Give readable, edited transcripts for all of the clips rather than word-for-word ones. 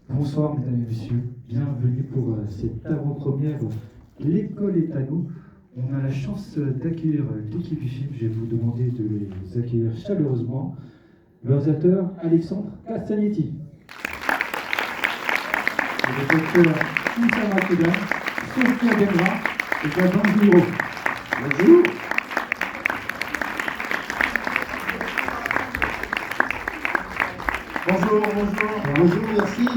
Bonsoir mesdames et messieurs, bienvenue pour cette avant-première L'école est à nous. On a la chance d'accueillir l'équipe du film, je vais vous demander de les accueillir chaleureusement. Le réalisateur Alexandre Castagnetti. Le docteur Oussama Keda, Sophia Benra et Jean Giraud. Bonjour. Bonjour, bonjour. Bonjour, merci.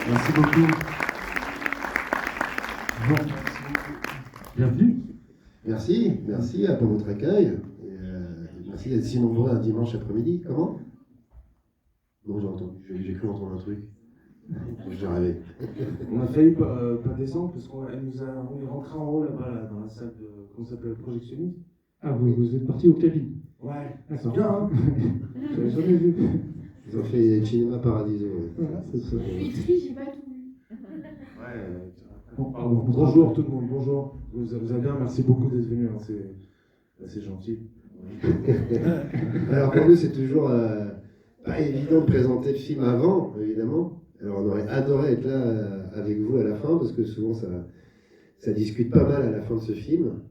Merci beaucoup. Bon. Bienvenue. Merci pour votre accueil. Merci d'être si nombreux un dimanche après-midi. Comment? Non, j'ai cru entendre un truc. J'ai rêvé. On a failli pas descendre parce on est rentré en haut là-bas, là, dans la salle de, comment ça s'appelle, projectionniste. Ah, vous êtes parti au cabine. Ouais, D'accord. bien, hein. J'avais jamais vu. Ils ont fait Cinéma Paradiso. Voilà, c'est ça. J'ai pas tout vu. Ouais, Bon, bonjour tout le monde, bonjour. Vous allez bien, merci beaucoup d'être venus, hein. C'est gentil. Alors pour nous, c'est toujours pas évident de présenter le film avant, évidemment. Alors on aurait adoré être là avec vous à la fin, parce que souvent ça discute pas mal à la fin de ce film.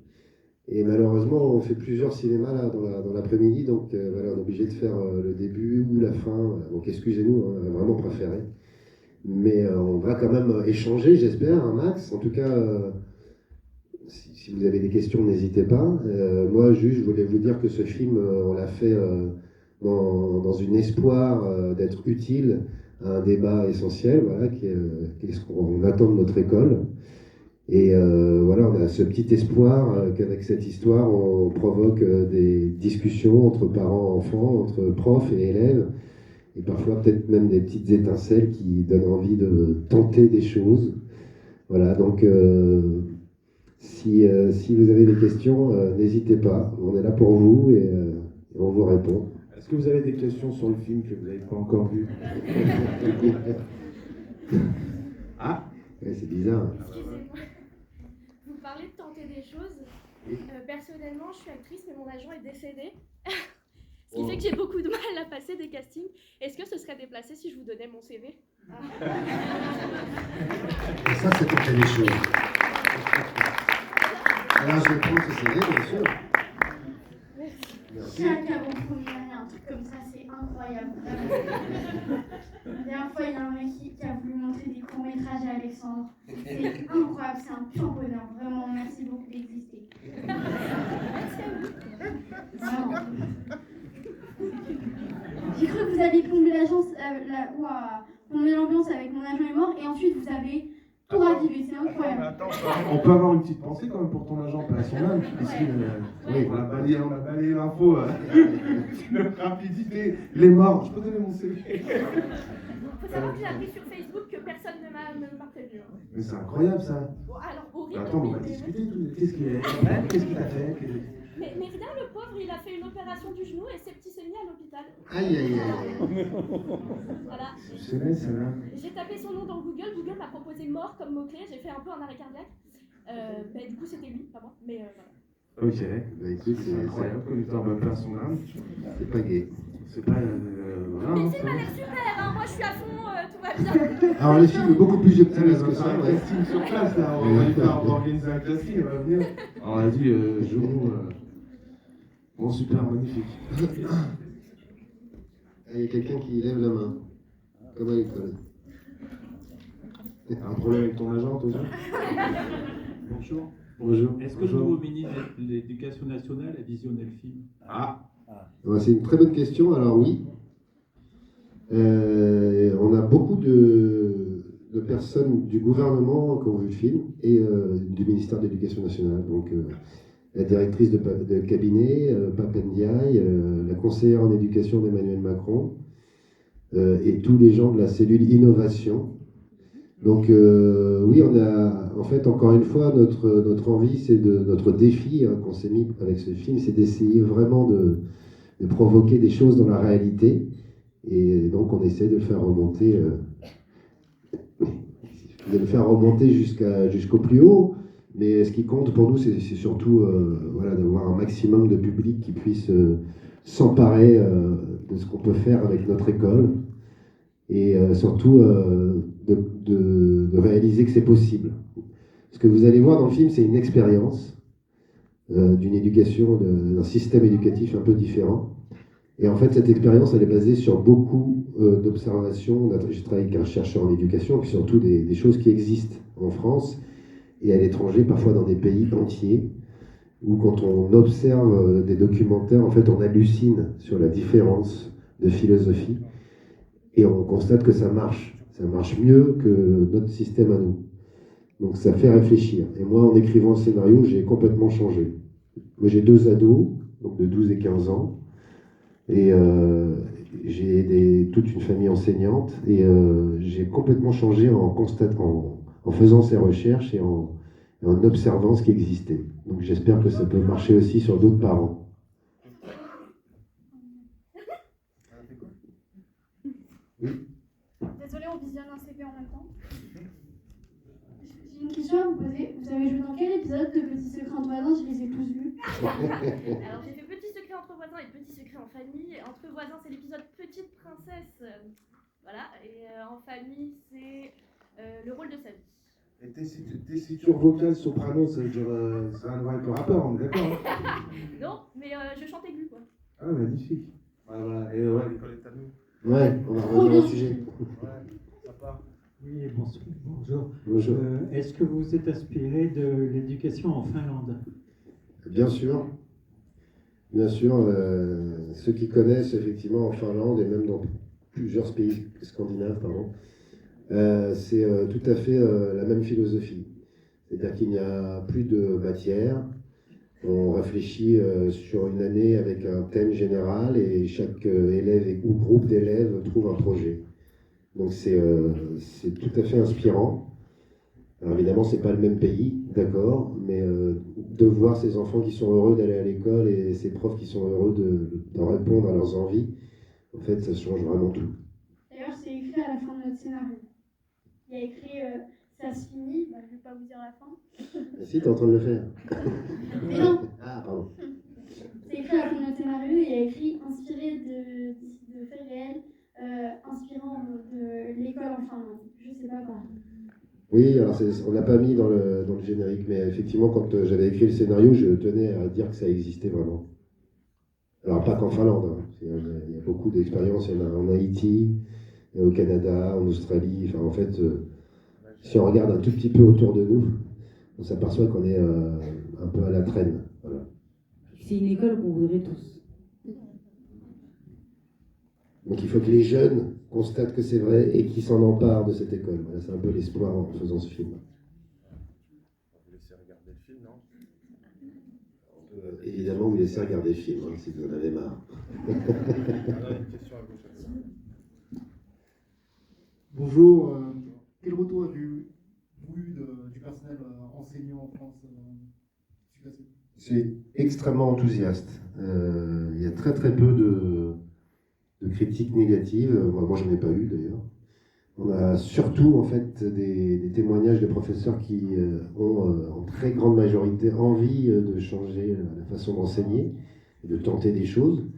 Et malheureusement, on fait plusieurs cinémas là, dans l'après-midi, donc voilà, on est obligé de faire le début ou la fin. Donc excusez-nous, hein, on a vraiment préféré. Mais on va quand même échanger, j'espère, un max. En tout cas, si vous avez des questions, n'hésitez pas. Moi, juste, je voulais vous dire que ce film, on l'a fait dans une espoir d'être utile à un débat essentiel, voilà, qui est ce qu'on attend de notre école. Et voilà, on a ce petit espoir qu'avec cette histoire, on provoque des discussions entre parents, enfants, entre profs et élèves, et parfois peut-être même des petites étincelles qui donnent envie de tenter des choses. Voilà, donc si vous avez des questions, n'hésitez pas, on est là pour vous et on vous répond. Est-ce que vous avez des questions sur le film que vous n'avez pas encore vu? Ah, ouais, c'est bizarre. Excusez-moi. Vous parlez de tenter des choses. Personnellement, je suis actrice, mais mon agent est décédé. Ce qui fait que j'ai beaucoup de mal à passer des castings. Est-ce que ce serait déplacé si je vous donnais mon CV? Et ça, c'est tenter des choses. Alors, je vais prendre ce CV, bien sûr. Merci. Chaque avant-première, un truc comme ça, c'est incroyable. La dernière fois, il y a un mec qui a voulu montrer des courts-métrages à Alexandre. C'est incroyable, c'est un pur bonheur. Vraiment, merci beaucoup d'exister. Merci à vous. Vraiment. J'ai cru que vous alliez plomber plomber l'ambiance avec Mon agent est mort, et ensuite vous avez tout ravivé, c'est incroyable. on peut avoir une petite pensée quand même pour ton agent, pas à son âme, puisque oui, on a balayé l'info, notre rapidité, les morts. Je peux donner mon CV. Faut savoir que j'ai appris sur Facebook que personne ne m'a prévenu. Mais c'est incroyable ça. Bon, alors horrible. Attends, on va discuter tout. Qu'est-ce qu'il a fait? Mais rien, le pauvre, il a fait une opération du genou et ses petits s'est mis à l'hôpital. Aïe, aïe, aïe. Voilà. Je sais, c'est là. J'ai tapé son nom dans Google, Google m'a proposé mort comme mot-clé, j'ai fait un peu un arrêt cardiaque. Du coup, c'était lui, pas moi, mais voilà. Ok, bah écoute, c'est incroyable comme il dort même pas son âme. C'est pas gay. C'est pas. Voilà. Mais il m'a l'air super, hein, moi je suis à fond, tout va bien. Alors, le film est beaucoup plus optimiste que C'est ça. un Ouais. casting sur place là, on va organiser un casting, elle va venir. Alors elle a dit, je vous. Bon, super, magnifique. Il y a quelqu'un qui lève la main, comme à l'école. Un problème avec ton agent, toi aussi? Bonjour. Bonjour. Est-ce que le nouveau ministre de l'Éducation nationale a visionné le film? Ah, C'est une très bonne question. Alors oui, on a beaucoup de personnes du gouvernement qui ont vu le film et du ministère de l'Éducation nationale. Donc la directrice de cabinet, Papendiaï, la conseillère en éducation d'Emmanuel Macron et tous les gens de la cellule innovation. Donc oui, on a, en fait, encore une fois, notre envie, c'est notre défi qu'on s'est mis avec ce film, c'est d'essayer vraiment de provoquer des choses dans la réalité. Et donc on essaie de le faire remonter, jusqu'au plus haut. Mais ce qui compte pour nous, c'est surtout voilà, d'avoir un maximum de public qui puisse s'emparer de ce qu'on peut faire avec notre école et surtout de réaliser que c'est possible. Ce que vous allez voir dans le film, c'est une expérience d'une éducation, d'un système éducatif un peu différent. Et en fait, cette expérience, elle est basée sur beaucoup d'observations. J'ai travaillé avec un chercheur en éducation, puis surtout des choses qui existent en France et à l'étranger, parfois dans des pays entiers, où quand on observe des documentaires, en fait, on hallucine sur la différence de philosophie et on constate que ça marche. Ça marche mieux que notre système à nous. Donc ça fait réfléchir. Et moi, en écrivant le scénario, j'ai complètement changé. Moi, j'ai 2 ados, donc de 12 et 15 ans. Et j'ai toute une famille enseignante et j'ai complètement changé en faisant ces recherches et en observant ce qui existait. Donc j'espère que ça peut marcher aussi sur d'autres parents. Oui. Désolée, on visionne un CV en même temps. J'ai une question à vous poser. Vous avez joué dans quel épisode de Petits Secrets entre voisins? Je les ai tous vus. Alors j'ai fait Petit secret entre voisins et Petit secret en famille. Entre voisins, c'est l'épisode Petite princesse. Voilà. Et en famille, c'est le rôle de sa vie. Et tessiture vocale soprano, ça veut dire ça a un avec le rappeur, on est d'accord hein? Non, mais je chante aigu quoi. Ah, magnifique. Ouais, voilà. Et ouais, l'école est à nous. Ouais, on va revenir au sujet. Ouais, ça part. Oui, bonjour. Bonjour. Est-ce que vous vous êtes inspiré de l'éducation en Finlande? Bien sûr. Bien sûr, ceux qui connaissent effectivement en Finlande et même dans plusieurs pays scandinaves, pardon, c'est tout à fait la même philosophie. C'est-à-dire qu'il n'y a plus de matière. On réfléchit sur une année avec un thème général et chaque élève ou groupe d'élèves trouve un projet. Donc c'est tout à fait inspirant. Alors évidemment, c'est pas le même pays, d'accord, mais de voir ces enfants qui sont heureux d'aller à l'école et ces profs qui sont heureux de répondre à leurs envies, en fait, ça change vraiment tout. D'ailleurs, c'est écrit à la fin de notre scénario. Il y a écrit ça se finit, je ne vais pas vous dire la fin. Si, tu es en train de le faire. Mais non, Ah, pardon. c'est écrit à la fin de notre scénario, il y a écrit inspiré de faits réels, inspirant de l'école en Finlande. Je ne sais pas quoi. Oui, alors on l'a pas mis dans le générique, mais effectivement, quand j'avais écrit le scénario, je tenais à dire que ça existait vraiment. Alors, pas qu'en Finlande, hein. Il y a beaucoup d'expériences, il y en a en Haïti, au Canada, en Australie, enfin en fait, si on regarde un tout petit peu autour de nous, on s'aperçoit qu'on est un peu à la traîne. Voilà. C'est une école qu'on voudrait tous. Donc il faut que les jeunes constatent que c'est vrai et qu'ils s'en emparent de cette école. Voilà, c'est un peu l'espoir en faisant ce film. Vous laissez regarder le film, non? On peut évidemment vous laisser regarder le film, hein, si vous en avez marre. Alors, une question à gauche. Bonjour, quel retour avez-vous eu du personnel enseignant en France C'est extrêmement enthousiaste. Il y a très très peu de critiques négatives. Moi j'en ai pas eu d'ailleurs. On a surtout en fait des témoignages de professeurs qui ont en très grande majorité envie de changer la façon d'enseigner et de tenter des choses.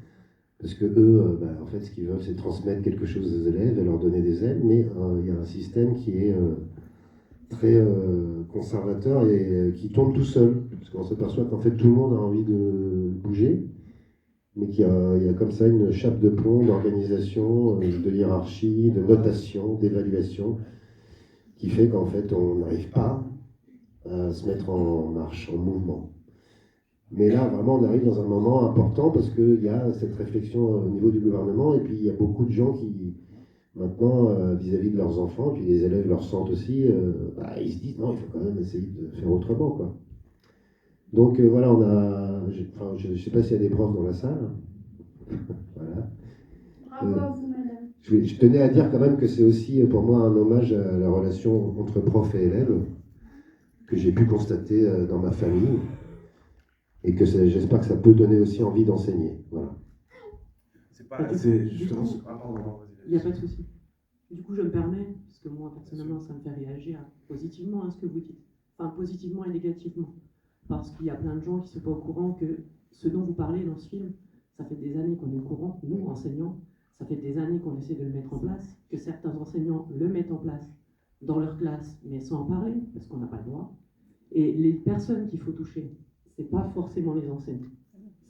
Parce que eux, en fait, ce qu'ils veulent, c'est transmettre quelque chose aux élèves et leur donner des aides, mais il y a un système qui est très conservateur et qui tourne tout seul. Parce qu'on s'aperçoit qu'en fait, tout le monde a envie de bouger, mais qu'il y a comme ça une chape de plomb d'organisation, de hiérarchie, de notation, d'évaluation, qui fait qu'en fait, on n'arrive pas à se mettre en marche, en mouvement. Mais là, vraiment, on arrive dans un moment important parce qu'il y a cette réflexion au niveau du gouvernement et puis il y a beaucoup de gens qui, maintenant, vis-à-dire de leurs enfants, puis les élèves le ressentent aussi, ils se disent non, il faut quand même essayer de faire autrement, quoi. Donc voilà, je ne sais pas s'il y a des profs dans la salle. Voilà. Bravo à vous, madame. Je tenais à dire quand même que c'est aussi pour moi un hommage à la relation entre prof et élève que j'ai pu constater dans ma famille. Et que j'espère que ça peut donner aussi envie d'enseigner. Voilà. C'est pas. C'est justement. Il n'y a pas de souci. Du coup, je me permets, parce que moi, personnellement, ça me fait réagir positivement à ce que vous dites. Enfin, positivement et négativement. Parce qu'il y a plein de gens qui ne sont pas au courant que ce dont vous parlez dans ce film, Ça fait des années qu'on est au courant, nous, enseignants, ça fait des années qu'on essaie de le mettre en place, que certains enseignants le mettent en place dans leur classe, mais sans en parler, parce qu'on n'a pas le droit. Et les personnes qu'il faut toucher, ce n'est pas forcément les enseignants.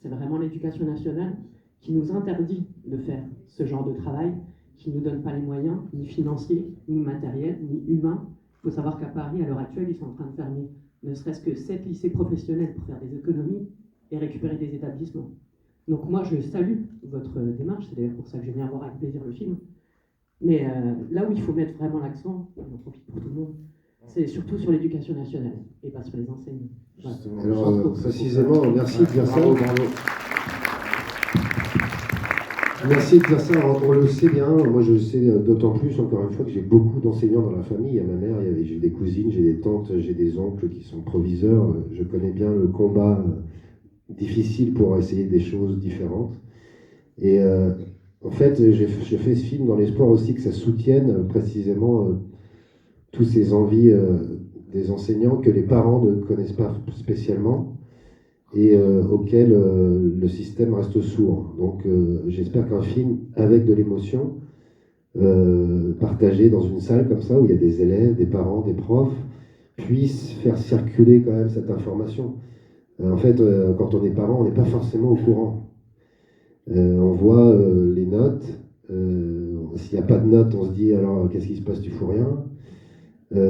C'est vraiment l'éducation nationale qui nous interdit de faire ce genre de travail, qui ne nous donne pas les moyens, ni financiers, ni matériels, ni humains. Il faut savoir qu'à Paris, à l'heure actuelle, ils sont en train de fermer ne serait-ce que 7 lycées professionnels pour faire des économies et récupérer des établissements. Donc moi, je salue votre démarche, c'est d'ailleurs pour ça que je viens voir avec plaisir le film. Mais là où il faut mettre vraiment l'accent, on en profite pour tout le monde, c'est surtout sur l'éducation nationale et pas sur les enseignants. Voilà. Alors, précisément, merci de dire ça. Merci de dire ça. On le sait bien. Moi, je le sais d'autant plus, encore une fois, que j'ai beaucoup d'enseignants dans la famille. À ma mère, j'ai des cousines, j'ai des tantes, j'ai des oncles qui sont proviseurs. Je connais bien le combat difficile pour essayer des choses différentes. Et en fait, je fais ce film dans l'espoir aussi que ça soutienne précisément toutes ces envies des enseignants que les parents ne connaissent pas spécialement et auxquels le système reste sourd. Donc j'espère qu'un film avec de l'émotion, partagé dans une salle comme ça, où il y a des élèves, des parents, des profs, puisse faire circuler quand même cette information. En fait, quand on est parent, on n'est pas forcément au courant. On voit les notes. S'il n'y a pas de notes, on se dit alors qu'est-ce qui se passe, tu fous rien.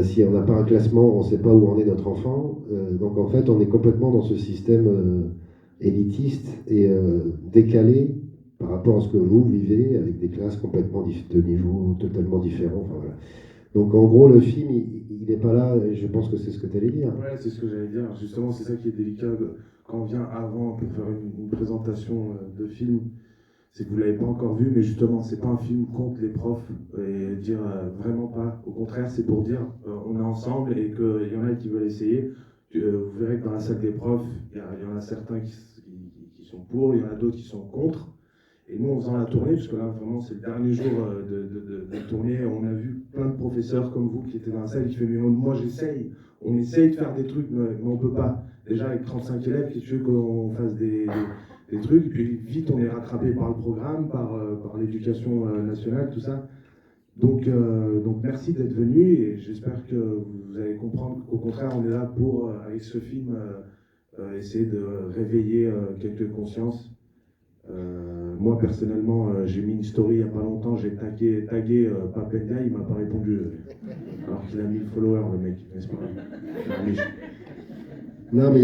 Si on n'a pas un classement, on ne sait pas où en est notre enfant. Donc en fait, on est complètement dans ce système élitiste et décalé par rapport à ce que vous vivez, avec des classes complètement de niveaux totalement différents. Enfin, voilà. Donc en gros, le film, il n'est pas là, et je pense que c'est ce que tu allais dire. Ouais, c'est ce que j'allais dire. Justement, c'est ça qui est délicat quand on vient avant pour faire une présentation de film. C'est que vous ne l'avez pas encore vu, mais justement, c'est pas un film contre les profs, et dire vraiment pas. Au contraire, c'est pour dire on est ensemble et qu'il y en a qui veulent essayer. Vous verrez que dans la salle des profs, il y en a certains qui sont pour, il y en a d'autres qui sont contre. Et nous, en faisant la tournée, parce que là, vraiment, c'est le dernier jour de tournée, on a vu plein de professeurs comme vous qui étaient dans la salle et qui font mais moi, j'essaye. On essaye de faire des trucs, mais on ne peut pas. Déjà, avec 35 élèves, qui tu veux qu'on fasse des trucs, et puis vite, on est rattrapé par le programme, par l'éducation nationale, tout ça. Donc merci d'être venu, et j'espère que vous allez comprendre qu'au contraire, on est là pour, avec ce film, essayer de réveiller quelques consciences. Moi personnellement, j'ai mis une story il n'y a pas longtemps, j'ai tagué Papendia, il m'a pas répondu, alors qu'il a 1000 followers le mec, n'est-ce pas? Non mais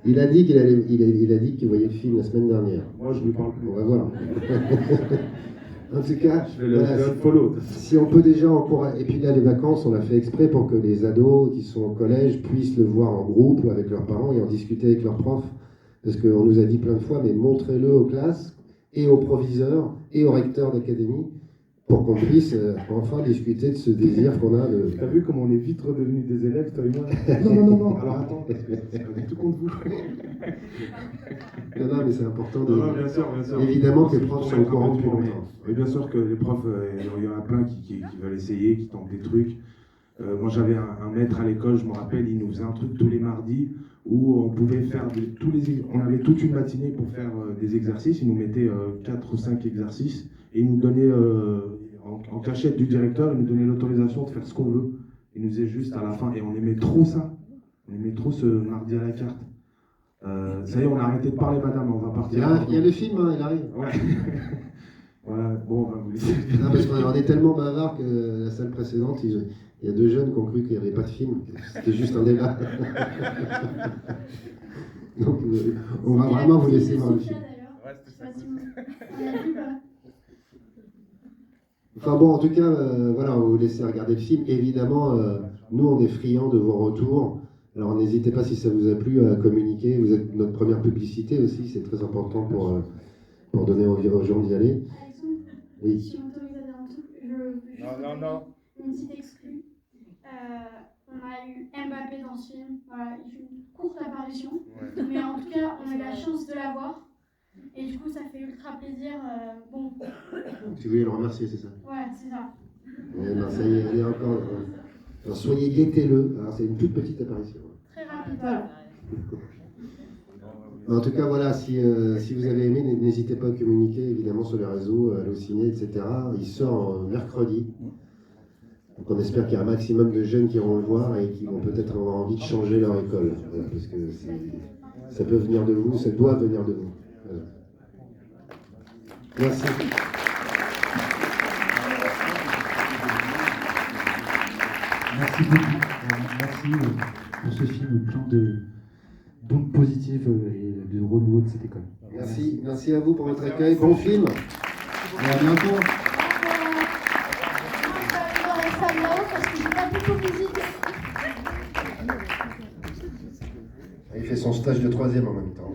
il a dit qu'il voyait le film la semaine dernière. Moi je lui parle plus. On va voir. En tout cas, je fais le follow. Si on peut déjà encourager, et puis là les vacances, on l'a fait exprès pour que les ados qui sont au collège puissent le voir en groupe avec leurs parents et en discuter avec leurs profs. Parce qu'on nous a dit plein de fois, mais montrez-le aux classes, et aux proviseurs, et aux recteurs d'académie, pour qu'on puisse enfin discuter de ce désir qu'on a de... T'as vu comment on est vite redevenus des élèves, toi et moi? Non, alors attends, parce que c'est tout contre vous. Non, mais c'est important de... Non, bien sûr. Évidemment que les profs sont au courant depuis longtemps. Oui, bien sûr que les profs, il y en a plein qui veulent essayer, qui tentent des trucs. Moi, j'avais un maître à l'école, je me rappelle, il nous faisait un truc tous les mardis où on pouvait faire on avait toute une matinée pour faire des exercices. Il nous mettait 4 ou 5 exercices et il nous donnait, en cachette du directeur, il nous donnait l'autorisation de faire ce qu'on veut. Il nous disait juste à la fin, et on aimait trop ça. On aimait trop ce mardi à la carte. Ça y est, on a arrêté de parler, madame, on va partir. Il y a le film, hein, il arrive. Ouais. Voilà, bon, on va vous laisser. Non, parce qu'on est tellement bavard que la salle précédente, il y a 2 jeunes qui ont cru qu'il n'y avait pas de film. C'était juste un débat. Donc, on va vraiment vous laisser voir le film. Ouais, c'était ça. Enfin bon, en tout cas, voilà, on va vous laisser regarder le film. Évidemment, nous, on est friands de vos retours. Alors, n'hésitez pas, si ça vous a plu, à communiquer. Vous êtes notre première publicité aussi, c'est très important pour donner envie aux gens d'y aller. Oui. Si on m'autorise à dire un truc, Non. Une petite exclue. On a eu Mbappé dans ce film. Voilà, il fait une courte apparition. Ouais. Mais en tout cas, on a eu la chance de l'avoir. Et du coup, ça fait ultra plaisir. Bon. Tu voulais le remercier, c'est ça? Ouais, c'est ça. Ben, ça y est, allez encore. Alors, soyez guettez-le. Alors, c'est une toute petite apparition. Très rapide. Voilà. Mais en tout cas, voilà, si vous avez aimé, n'hésitez pas à communiquer évidemment sur les réseaux, Allociné, etc. Il sort mercredi. Donc on espère qu'il y a un maximum de jeunes qui iront le voir et qui vont peut-être avoir envie de changer leur école. Voilà, parce que ça peut venir de vous, ça doit venir de vous. Voilà. Merci. Merci beaucoup. Merci pour ce film plein d'ondes positives et de renouveau de cette école. Merci à vous pour votre accueil. Bon film. Et à bientôt. Dans la salle là-haut parce que j'ai pas beaucoup visité. Il fait son stage de 3e en même temps.